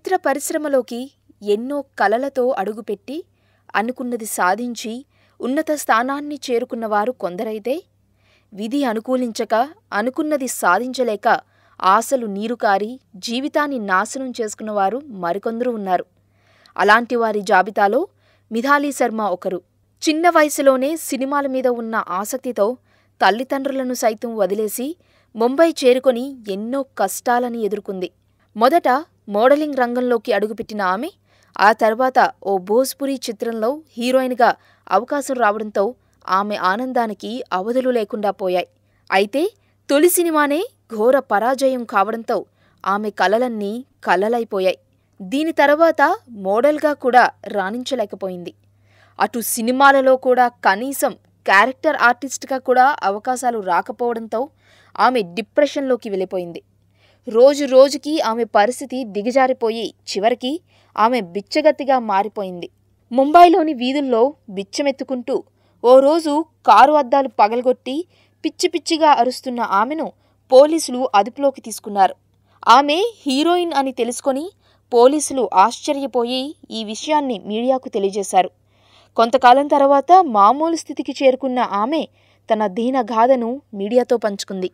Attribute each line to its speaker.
Speaker 1: చిత్ర పరిశ్రమలోకి ఎన్నో కలలతో అడుగుపెట్టి అనుకున్నది సాధించి ఉన్నత స్థానాన్ని చేరుకున్నవారు కొందరైతే, విధి అనుకూలించక అనుకున్నది సాధించలేక ఆశలు నీరుకారి జీవితాన్ని నాశనం చేసుకున్నవారు మరికొందరు ఉన్నారు. అలాంటి వారి జాబితాలో మిథాలీ శర్మ ఒకరు. చిన్న వయసులోనే సినిమాల మీద ఉన్న ఆసక్తితో తల్లిదండ్రులను సైతం వదిలేసి ముంబై చేరుకొని ఎన్నో కష్టాలని ఎదుర్కొంది. మొదట మోడలింగ్ రంగంలోకి అడుగుపెట్టిన ఆమె ఆ తర్వాత ఓ భోజ్పురి చిత్రంలో హీరోయిన్గా అవకాశం రావడంతో ఆమె ఆనందానికి అవధులు లేకుండా పోయాయి. అయితే తొలి సినిమానే ఘోర పరాజయం కావడంతో ఆమె కలలన్నీ కలలైపోయాయి. దీని తర్వాత మోడల్గా కూడా రాణించలేకపోయింది. అటు సినిమాలలో కూడా కనీసం క్యారెక్టర్ ఆర్టిస్ట్గా కూడా అవకాశాలు రాకపోవడంతో ఆమె డిప్రెషన్లోకి వెళ్ళిపోయింది. రోజు రోజుకి ఆమె పరిస్థితి దిగజారిపోయి చివరికి ఆమె బిచ్చగత్తిగా మారిపోయింది. ముంబైలోని వీధుల్లో బిచ్చమెత్తుకుంటూ ఓ రోజు కారు అద్దాలు పగలగొట్టి పిచ్చి పిచ్చిగా అరుస్తున్న ఆమెను పోలీసులు అదుపులోకి తీసుకున్నారు. ఆమె హీరోయిన్ అని తెలుసుకొని పోలీసులు ఆశ్చర్యపోయి ఈ విషయాన్ని మీడియాకు తెలియజేశారు. కొంతకాలం తర్వాత మామూలు స్థితికి చేరుకున్న ఆమె తన దీనగాథను మీడియాతో పంచుకుంది.